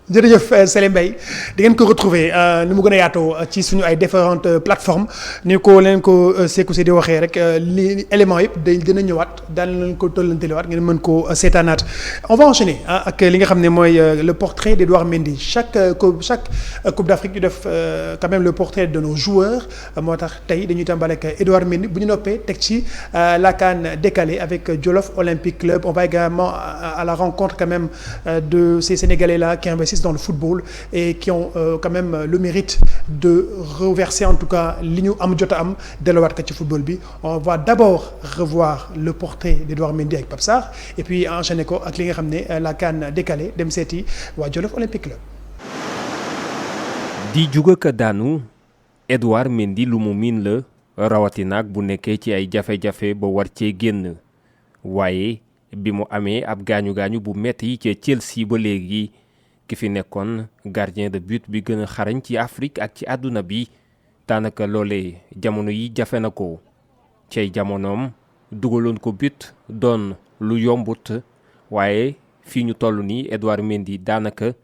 jërëjëf Sélé Mbaye di ngeen ko retrouver ni mu gën a yaatoo ci suñu ay différentes plateformes ni ko leen ko Sékou Sy di waxee rek li éléments yëpp day gën a ñëwaat daan leen ko tollantelewaat ngeen mën ko seetaanaat. On va enchaîner ak li nga xam ne mooy le portrait d'Edouard Mendy chaque Coupe d'Afrique ñu def quand même le portrait de nos joueurs moo tax tey dañuy tàmbale ak Edouard Mendy bu ñu noppee teg ci la CAN décalée avec Jolof Olympique Club. On va également à la rencontre quand même de ces Sénégalais là qui investissent dans le football et qui ont quand même le mérite de reverser en tout cas li ñu am jot a am delluwaat ko ci football bi. On va d'abord revoir le portrait d'Edouard Mendy avec Pape Sarr et puis enchaîner ko ak li nga xam ne la CAN décalée dem seeti waa Jolof Olympique Club. di juga ka daanu Edouard Mendy lu mu miin la rawatina ak bu nekkee ci ay jafe-jafe ba war cee génn waaye bi mu amee ab gaañu bu metti ci Chelsea ba léegi ki fi nekkoon gardien de but bi gën a xarañ ci Afrique ak ci àdduna bi daanaka loolee jamono yi jafe na ko cay jamonoom dugaloon ko but doon lu yombut waaye fii ñu toll nii Edouard Mendy daanaka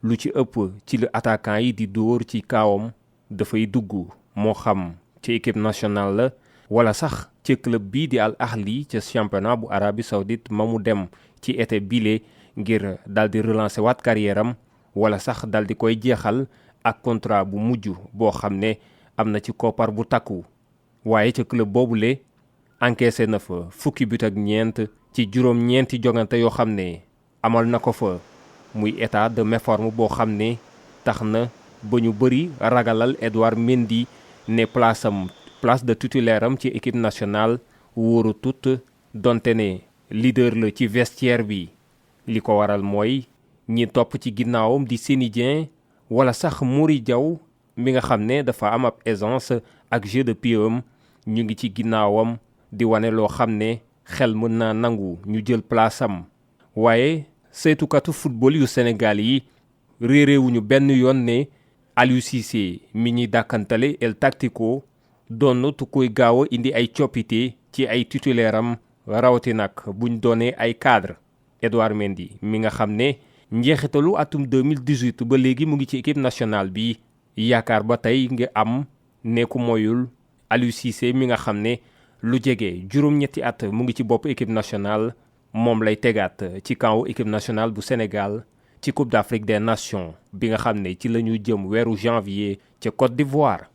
lu ci ëpp ci lu attaquant yi di dóor ci kawam dafay dugg moo xam ci équipe nationale la wala sax ci club bii di Al Ahli ca championnat bu Arabie Saoudite ma mu dem ci été bile ngir dal di relancer waat carrière am wala sax dal di koy jeexal ak contrat bu mujj boo xam ne am na ci koppar bu takku waaye ca club boobule encaissé na fa fukki but ak ñeent ci juróom-ñeenti jogante yoo xam ne amal na ko fa muy état de méforme boo xam ne tax na ba ñu bëri ragalal Edouard Mendy ne place de titulaire am ci équipe nationale wóoru tut donte ne leader la ci vestiaire bi li ko waral mooy ñi topp ci ginnaawam di Seny Dieng wala sax Mory Diaw mi nga xam ne dafa am ab aisance ak jeu de pied am ñu ngi ci ginnaawam di wane loo xam ne xel mën naa nangu ñu jël place am waaye saytukatu football yu Sénégal yi réeréewuñu benn yoon ne Aliou Cissé mi ñuy dàkkantale El Tactico doon tu koy gaaw a indi ay coppite ci ay titulaire am rawati nag buñ doonee ay cadre Edouard Mendy mi nga xam ne njeexitalu atum 2018 ba léegi mu ngi ci équipe nationale bi yaakaar ba tey nga am nekku moyul Aliou Cissé mi nga xam ne lu jege juróom-ñetti at mu ngi ci bopp équipe nationale moom lay tegaat ci campu équipe nationale bu Sénégal ci Coupe d'Afrique des Nations bi nga xam ne ci la ñu jëm weeru janvier ca Côte d'Ivoire.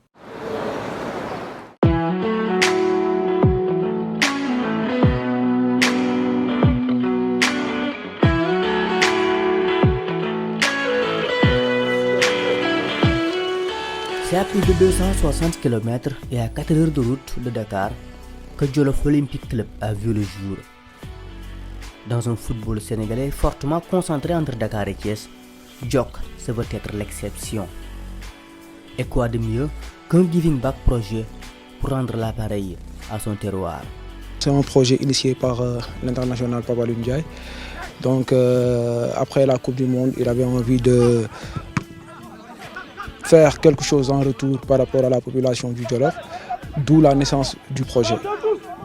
C'est à plus de 260 km et à 4 heures de route de Dakar que Jolof Olympique Club a vu le jour. Dans un football sénégalais fortement concentré entre Dakar et Thiès, Jok se veut être l'exception. Et quoi de mieux qu'un giving back projet pour rendre l'appareil à son terroir. C'est un projet initié par l'international Papa Alioune Ndiaye. Donc après la Coupe du Monde, il avait envie de faire quelque chose en retour par rapport à la population du Jolof. d'où la naissance du projet.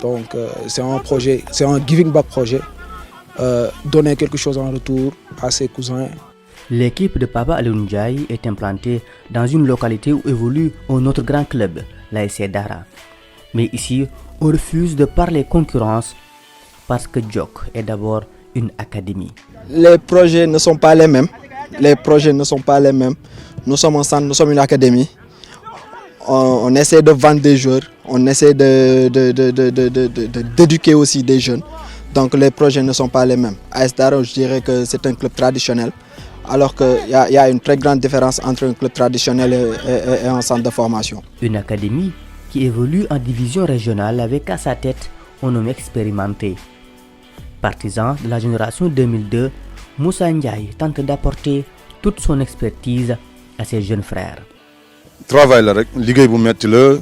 Donc c'est un projet, c'est un giving back projet, donner quelque chose en retour à ses cousins. L'équipe de Papa Aliou Ndiaye est implantée dans une localité où évolue un autre grand club, l'ASC Dara. Mais ici, on refuse de parler concurrence parce que Djok est d'abord une académie. Les projets ne sont pas les mêmes. Nous sommes un centre, nous sommes une académie. On essaie de vendre des joueurs, on essaie d'éduquer aussi des jeunes. Donc les projets ne sont pas les mêmes. AS Dara, je dirais que c'est un club traditionnel, alors qu'il y a une très grande différence entre un club traditionnel et un centre de formation. Une académie qui évolue en division régionale avec à sa tête un homme expérimenté. Partisan de la génération 2002, Moussa Ndiaye tente d'apporter toute son expertise à ses jeunes frères. Travail la rek liggéey bu metti la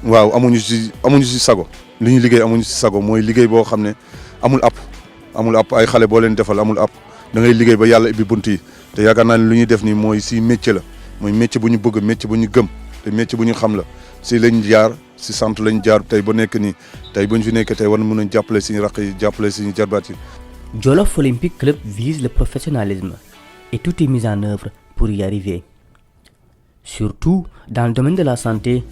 waaw amuñu ci sago li ñu liggéey amuñu ci sago mooy liggéey boo xam ne amul app ay xale boo leen defal amul app da ngay liggéey ba yàlla ibbi bunt yi te yaakaar naa ne lu ñuy def nii mooy si métier la mooy métier bu ñu bëgg métier bu ñu gëm te métier bu ñu xam la si lañ jaar si sant lañ jaar tey ba nekk nii tey bu ñu fi nekk tey war na mën a jàppale suñu raq yi jàppale suñu jarbaat yi. Jolof Olympique Club vise le professionnalisme et tout est mis en œuvre pour y arriver. Surtout dans le domaine de la santé,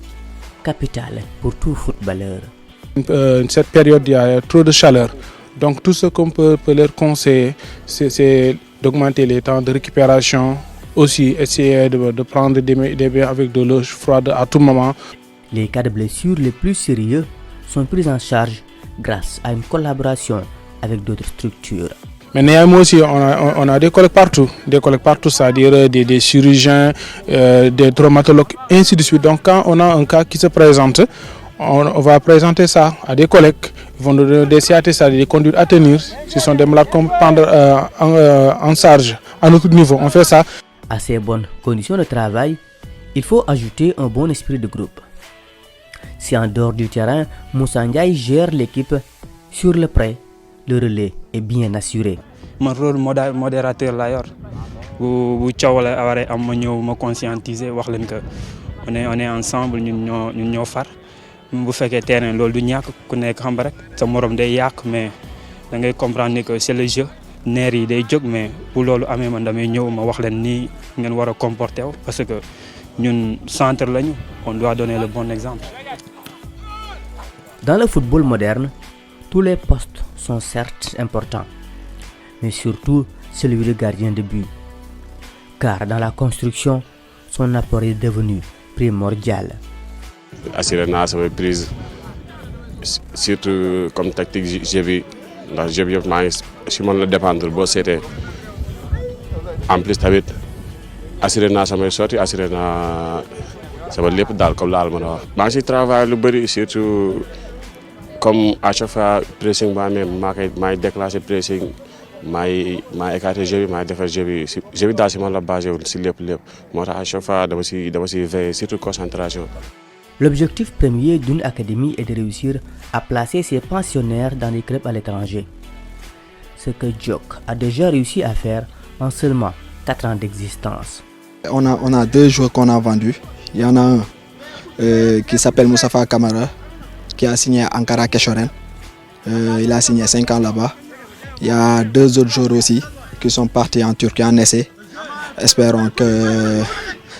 capitale pour tout footballeur. Cette période, il y a trop de chaleur. Donc tout ce qu'on peut leur conseiller, c'est d'augmenter les temps de récupération, aussi essayer de prendre des bains avec de l'eau froide à tout moment. Les cas de blessures les plus sérieux sont pris en charge grâce à une collaboration avec d'autres structures. Mais néanmoins aussi, on a des collègues partout, c'est-à-dire des chirurgiens, des traumatologues, ainsi de suite. Donc quand on a un cas qui se présente, on va présenter ça à des collègues, ils vont nous donner des CAT, c'est-à-dire des conduites à tenir. Ce sont des malades qu'on prend en charge à notre niveau, on fait ça. À ces bonnes conditions de travail, il faut ajouter un bon esprit de groupe. Si en dehors du terrain, Moussa Ndiaye gère l'équipe, sur le prêt, le relais est bien assuré. Mon rôle modérateur la yor bu coow la waree am ma ñëw ma conscientiser wax leen que on est ensemble ñun ñoo far bu fekkee terrain loolu du ñàkk ku nekk xam rek sa morom day yàq mais da ngay comprendre que c'est le jeu neer yi day jóg mais bu loolu amee man damay ñëw ma wax leen nii ngeen war a comporter wu parce que ñun centre lañu on doit donner le bon exemple. Dans le football moderne, tous les postes sont certes importants, mais surtout celui de gardien de but. Car dans la construction, son apport est devenu primordial. Assurer naa samay prise surtout comme tactique jeu bi ndax jeu bi yëpp maa ngi si man la dépendre boo seetee en plus tamit assurer naa samay sorti assurer naa sama lépp daal comme laal mën a wax. maa ngi si travail lu bëri surtout comme à chaque fois pressing ba amee maay déclencher pressing maay écarter jeu bi maay defar jeu bi daal si man la basé wu si lépp moo tax à chaque fois dama si veiller surtout concentration. L'objectif premier d'une académie est de réussir à placer ses pensionnaires dans des clubs à l'étranger. Ce que Djok a déjà réussi à faire en seulement 4 ans d'existence. On a 2 joueurs qu'on a vendus. Il y en a un qui s'appelle Moussafa Kamara, qui a signé à Ankara Keshoren. Il a signé 5 ans là-bas. Il y a 2 autres joueurs aussi qui sont partis en Turquie en essai. Espérons que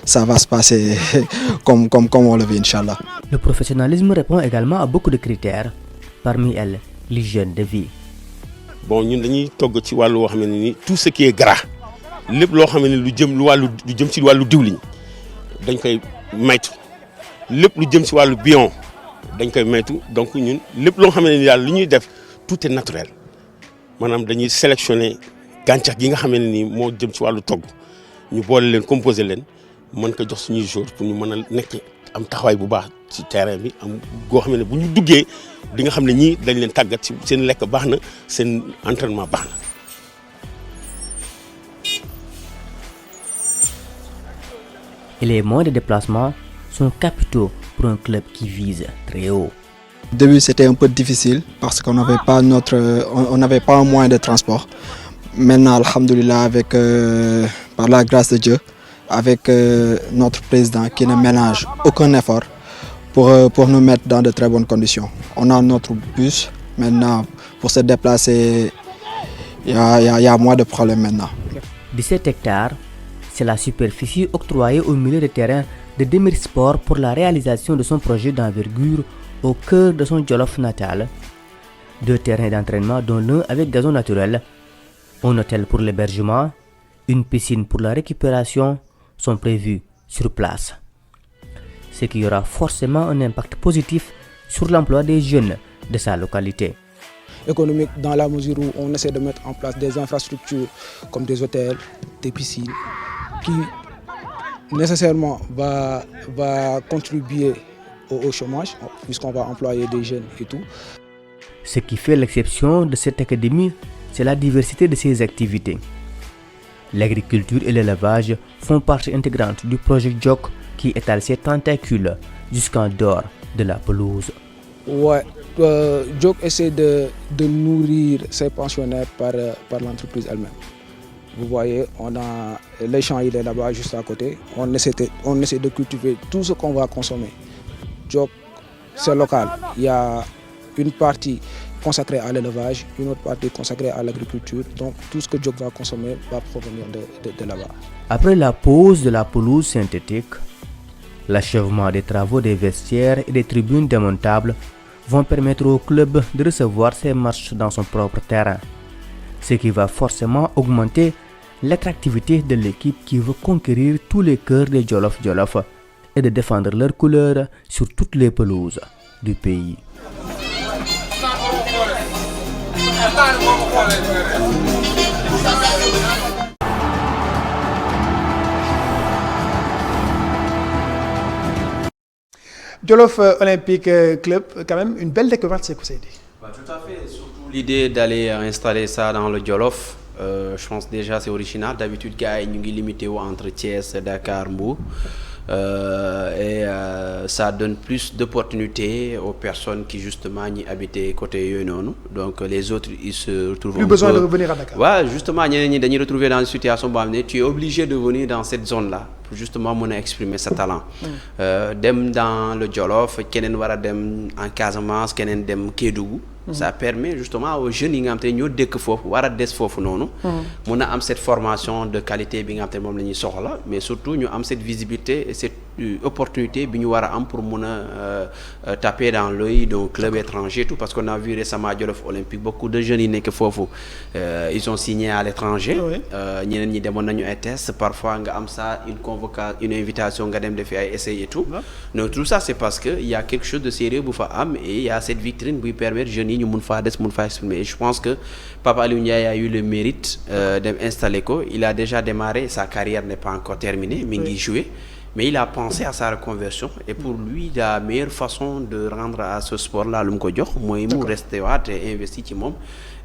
ça va se passer comme on le veut, Inch'Allah. Le professionnalisme répond également à beaucoup de critères, parmi elles l'hygiène de vie. Bon, ñun dañuy togg ci wàllu woo xam ne ni tout ce qui est gras lépp loo xam ne lu jëm ci wàllu diwliñ dañ koy maytu lépp lu jëm ci wàllu bion dañ koy maytu donc ñun lépp loo xam ne ni daal lu ñuy def tout est naturel maanaam dañuy sélectionner gàncax gi nga xam ne ni moo jëm ci wàllu togg ñu boole leen composer leen mën ko jox suñuy joueurs pour ñu mën a nekk am taxawaay bu baax ci terrain bi am goo xam ne bu ñu duggee di nga xam ne ñii dañ leen tàggat ci seen lekk baax na seen entraînement baax na. Et les moyens de déplacement sont capitaux pour un club qui vise très haut. Au début, c'était un peu difficile parce qu'on n'avait pas un moyen de transport. Maintenant, alhamdoulilah, par la grâce de Dieu, avec notre président qui ne ménage aucun effort, pour nous mettre dans de très bonnes conditions. On a notre bus. Maintenant, pour se déplacer, il y a moins de problèmes maintenant. 17 hectares, c'est la superficie octroyée au milieu de terrain de Demir Sport pour la réalisation de son projet d'envergure au cœur de son Jolof natal. 2 terrains d'entraînement dont l'un avec gazon naturel, un hôtel pour l'hébergement, une piscine pour la récupération sont prévus sur place. Ce qui aura forcément un impact positif sur l'emploi des jeunes de sa localité. Économique dans la mesure où on essaie de mettre en place des infrastructures comme des hôtels, des piscines, qui nécessairement va contribuer au chômage, puisqu'on va employer des jeunes et tout. Ce qui fait l'exception de cette académie, c'est la diversité de ses activités. L'agriculture et l'élevage font partie intégrante du projet JOC qui étale ses tentacules jusqu'en dehors de la pelouse. Ouais, JOC essaie de nourrir ses pensionnaires par l'entreprise elle-même. Vous voyez, les champs il est là-bas juste à côté. On essaie de cultiver tout ce qu'on va consommer. JOC, c'est local. Il y a une partie consacrée à l'élevage, une autre partie consacrée à l'agriculture. Donc tout ce que JOC va consommer va provenir de là-bas. Après la pose de la pelouse synthétique, l'achèvement des travaux des vestiaires et des tribunes démontables vont permettre au club de recevoir ses matchs dans son propre terrain, ce qui va forcément augmenter l'attractivité de l'équipe qui veut conquérir tous les cœurs des Jolof et de défendre leurs couleurs sur toutes les pelouses du pays. Jolof Olympique Club, quand même une belle découverte, c'est Seydi. Tout à fait, surtout l'idée d'aller installer ça dans le Jolof, je pense déjà c'est original. D'habitude, gars, nous sommes limités entre Thiès, Dakar, Mbour. Et ça donne plus d'opportunités aux personnes qui justement y habitaient côté Yonon. Donc les autres ils se retrouvent. Plus besoin de revenir à Dakar. Ouais, justement, ils retrouver dans une situation où tu es obligé de venir dans cette zone-là pour justement exprimer sa talent. Dem dans le Jolof, kenen wara dem en Casamance, kenen dem Kédougou. Ça permet justement aux jeunes qui ont été dès cette formation de qualité, mais surtout nous avons cette visibilité et cette opportunité pour taper dans l'œil d'un club étranger, tout parce qu'on a vu récemment à Jolof Olympique beaucoup de jeunes ils ont signé à l'étranger. Parfois une invitation de faire essayer tout. Donc tout ça c'est parce qu'il y a quelque chose de sérieux et il y a cette vitrine qui permet aux jeunes exprimer. Je pense que Papa Aliou Ndiaye a eu le mérite d'installer quoi. Il a déjà démarré, sa carrière n'est pas encore terminée, mais il joue. Mais il a pensé à sa reconversion et pour lui la meilleure façon de rendre à ce sport-là rester et investir ci moom.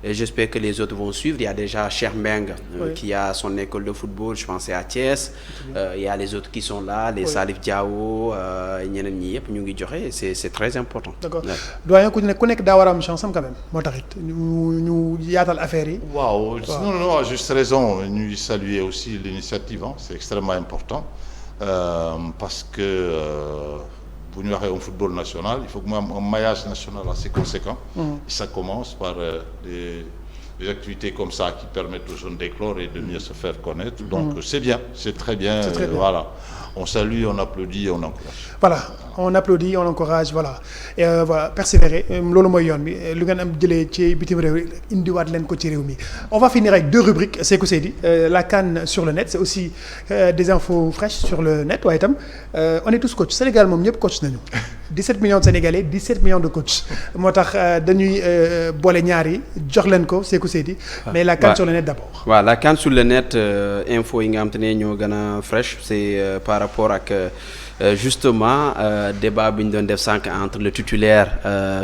Et j'espère que les autres vont suivre. Il y a déjà Chermeng qui a son école de football, je pense à Thiès. Il y a les autres qui sont là, les Salif Diao, c'est très important. D'accord. Doyen ku nekk daa war a am chance quand même moo taxit ñu yaatal affaire yi. Waaw non, juste raison. Nous saluer aussi l'initiative, c'est extrêmement important parce que pour nous avoir un football national, il faut que nous ayons un maillage national assez conséquent. Et ça commence par des activités comme ça qui permettent aux jeunes d'éclore et de mieux se faire connaître. Donc c'est bien, c'est très bien. Voilà. On salue, on applaudit, on encourage. Voilà, on applaudit, on encourage, voilà. Et voilà, persévérer. Lolo moy yoon bi lu ngeen am jëlé ci bitim réew indi waat leen ko ci réew mi. On va finir avec 2 rubriques, Sékou Seydi. La CAN sur le net, c'est aussi des infos fraîches sur le net. Ouais, on est tous coachs. Sénégal moom ñëpp coach nañu. 17 millions de Sénégalais, 17 millions de coachs. Moo tax dañuy boole ñaar yi jox leen ko Sékou Seydi. Mais la CAN sur le net d'abord. Voilà, la CAN sur le net, info yi nga xam te ne ñoo gën a fraîche, c'est par rapport à justement débat bi ñu doon def sànq entre le titulaire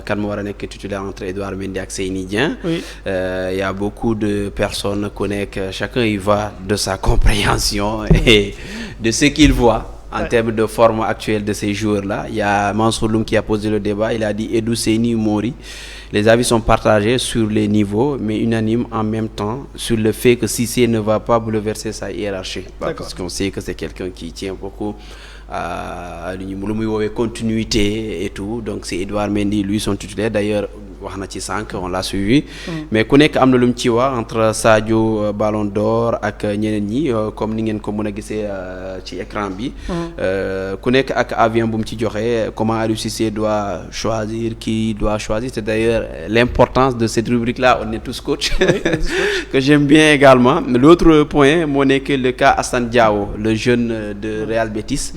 kan moo war a nekk titulaire entre Edouard Mendy ak Seyni Dieng. Il y a beaucoup de personnes qui connaissent, chacun y va de sa compréhension et de ce qu'il voit en termes de forme actuelle de ces joueurs-là. Il y a Mansour Loum qui a posé le débat, il a dit Edou, Seyni, Mori. les avis sont partagés sur les niveaux, mais unanimes en même temps sur le fait que Cissé ne va pas bouleverser sa hiérarchie. Parce qu'on sait que c'est quelqu'un qui tient beaucoup à lu muy woowee continuité et tout, donc c'est Edouard Mendy, lui son titulaire. D'ailleurs wax na ci sànq on l'a suivi. Mais ku nekk am na lu mu ci wax entre Sadio Ballon d'Or ak ñeneen ñi comme ni ngeen ko mën a gisee ci écran bi. Ku nekk ak avis bu mu ci joxe, comment Aliou Cissé doit choisir, qui doit choisir. C'est d'ailleurs l'importance de cette rubrique-là, on est tous coach, que j'aime bien également. L'autre point moo nekk le cas Assane Diao, le jeune de Real Betis.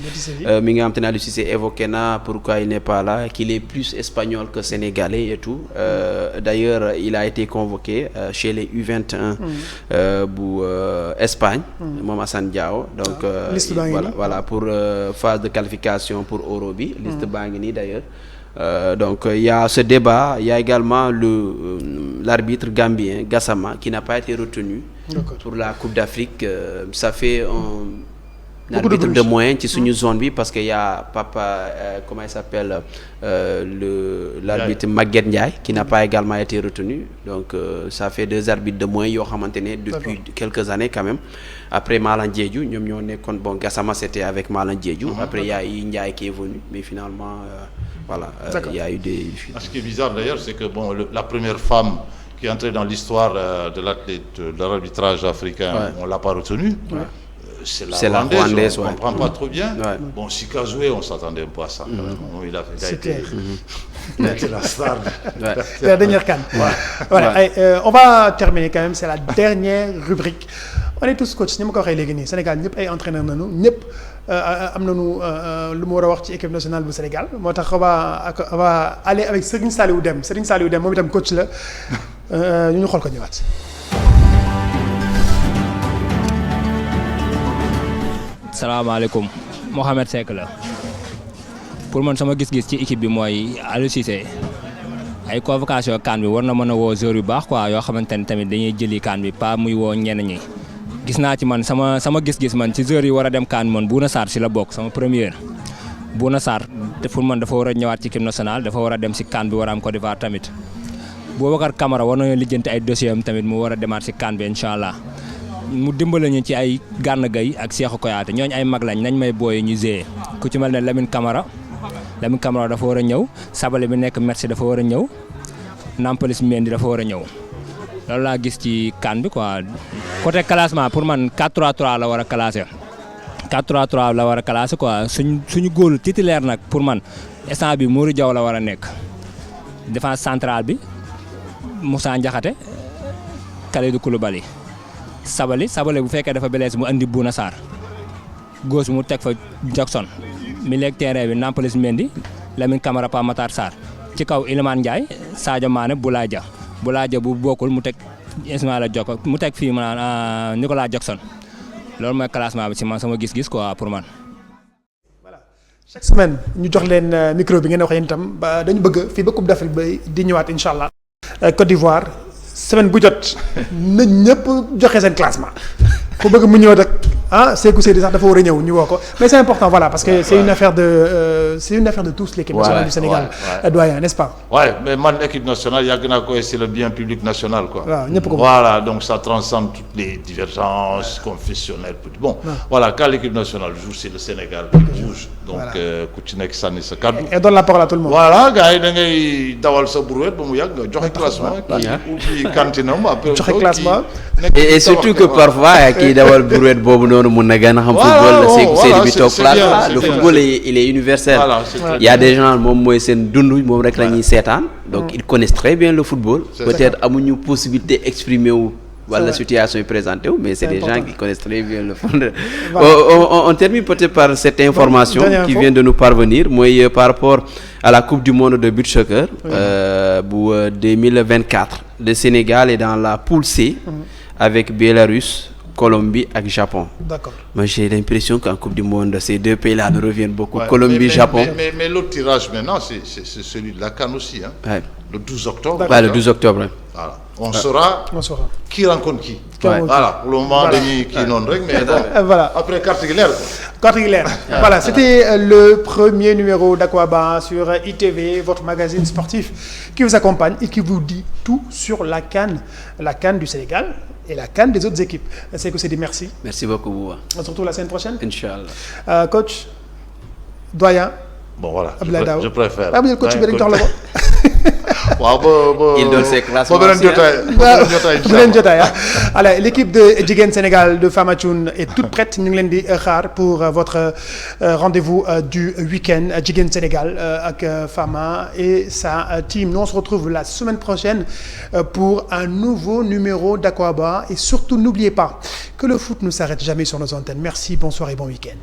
Mi nga xam te ne Aliou Cissé évoqué na pourquoi il n'est pas là, qu'il est plus espagnol que sénégalais et tout. D'ailleurs il a été convoqué chez les U21 bu Espagne, moom Assane Diao. Donc voilà pour phase de qualification pour Euro bi, liste baa ngi nii d'ailleurs. Donc il y a ce débat, il y a également l'arbitre gambien Gassama qui n'a pas été retenu pour la Coupe d'Afrique. Ça fait un arbitre de moyen ci suñu zone bi, parce que y a comment il s'appelle l'arbitre Maguette Ndiaye qui n'a pas également été retenu. Donc ça fait 2 arbitres de moyen yoo xamante ne depuis quelques années quand même. Après Malang Diédhiou ñoom ñoo nekkoon, bon Gassama c'était avec Malang Diédhiou. Après il y a eu Ndiaye qui est venu, mais finalement voilà, il y a eu des... Ce qui est bizarre d'ailleurs, c'est que bon, la première femme qui est entrée dans l'histoire de l'arbitrage africain, on l'a pas retenue. C'est la Rwandaise, on ne comprend pas trop bien. Bon, Sikazoué, on ne s'attendait pas à ça. Il a été la star. C'est la dernière CAN. Voilà. On va terminer quand même, c'est la dernière rubrique. On est tous coachs, ni ma ko waxee léegi nii Sénégal ñëpp ay entraîneurs nañu, ñëpp am nañu lu mu war a wax ci équipe nationale bu Sénégal. Moo tax on va aller avec Serigne Saliou Deme. Serigne Saliou Deme moom itam coach la, ñu xool ko ñëwaat. salaamaaleykum, Mohamed Seck la. Pour man sama gis-gis ci équipe bi mooy Aliou Cissé ay convocation CAN bi war na mën a woo joueurs yu baax quoi, yoo xamante ne tamit dañuy jëli CAN bi pas muy woo ñenn ñi. Gis naa ci man sama gis-gis man ci joueurs yi war a dem CAN man Bouna Sarr si la bokk, sama première. Bouna Sarr pour man dafa war a ñëwaat ci équipe nationale, dafa war a dem si CAN bi war a am Côte d'Ivoire tamit. Boubacar Camara war nañoo lijjanti ay dossier am tamit mu war a demaat si CAN bi incha allah. Mu dimbale ñu ci ay Gana Gueye ak Cheikhou Kouyaté, ñooñu ay mag lañ, nañ may booyee ñu gérer. Ku ci mel ne Lamine Camara dafa war a ñëw, Sabaly bi nekk Metz dafa war a ñëw, Nampalys Mendy dafa war a ñëw. Loolu laa gis ci CAN bi quoi. Côté classement pour man 4-3-3 la war a classé. 4-3-3 la war a classé quoi. suñu góol titulaire nag pour man instant bi Mory Diaw la war a nekk. Défense centrale bi Moussa Ndiakhaté, Kalidou Koulibaly. Sabaly bu fekkee dafa blessé mu andi Bouna Sarr. Gauche mu teg fa Jackson. Milieu terrain bi Nampalys Mendy, Lamine Camara, Pape Matar Sarr. Ci kaw Iliman Ndiaye, Sadio Mané, Boulaye Dia bu bokkul mu teg Ismaïla Diop, mu teg fii maanaam Nicolas Jackson. Loolu mooy classement bi ci man sama gis-gis quoi pour man. Voilà, chaque semaine ñu jox leen micro bi ngeen wax yéen itam ba dañu bëgg fii ba Coupe d'Afrique ba di ñëwaat incha allah. Côte d'Ivoire semaine bu jot na ñëpp joxe seen classement ku bëgg mu ñëw rek Sékou Seydi sax dafa war a ñëw ñu woo ko, mais c'est important voilà parce que c'est une affaire de tous l'équipe nationale du Sénégal, doyen, n'est-ce pas? Ouais, mais man équipe nationale yàgg naa ko, c'est le bien public national quoi. Waaw ñëpp ko. Voilà, donc ça transcende toutes les divergences confessionnelles. Bon, voilà, quand l'équipe nationale joue, c'est le Sénégal qui bouge. Donc ku ci nekk sànni sa kaddu. Et donne la parole à tout le monde. Voilà, gars yi da ngay dawal sa brouette ba mu yàgg nga joxe classement. Ubbi kantinam après. Joxe classement. Et surtout que parfois kii dawal brouette boobu noonu mun na gën a xam football la Sékou Seydi bi toog classement. Le football il est universel. Il y a des gens moom mooy seen dund moom rek la ñuy seetaan. Donc ils connaissent très bien le football. Peut-être amuñu possibilité exprimer wu wala situation yi présentée wu, mais c'est des gens qui connaissent très bien le football. On termine peut-être par cette information qui vient de nous parvenir, mooy par rapport à la Coupe du monde de beach soccer bu 2024. Le Sénégal est dans la poule C avec Bélarus, Colombie et Japon. D'accord. Moi j'ai l'impression qu'en Coupe du monde ces deux pays-là nous reviennent beaucoup. Colombie, Japon. Mais l'autre tirage maintenant c'est celui de la CAN aussi, hein. Le 12 octobre. Le 12 octobre. Voilà. on saura qui rencontre qui. Voilà, pour le moment, qui non mais bon, voilà. Après carte claire. Voilà, c'était le premier numéro d'Aquaba sur ITV, votre magazine sportif qui vous accompagne et qui vous dit tout sur la CAN du Sénégal et la CAN des autres équipes. C'est que c'est dit merci. Merci beaucoup, Bouba. On se retrouve la semaine prochaine. Inch'Allah. Coach, doyen. Bon, voilà, je préfère. Ah, oui, coach, il donne ses classes. Alors, l'équipe de Jigéen Sénégal de Famathioune est toute prête. Nous sommes prêts pour votre rendez-vous du week-end Jigéen Sénégal avec Fama et sa team. Nous on se retrouve la semaine prochaine pour un nouveau numéro d'Aquaba. Et surtout, n'oubliez pas que le foot ne s'arrête jamais sur nos antennes. Merci, bonsoir et bon week-end.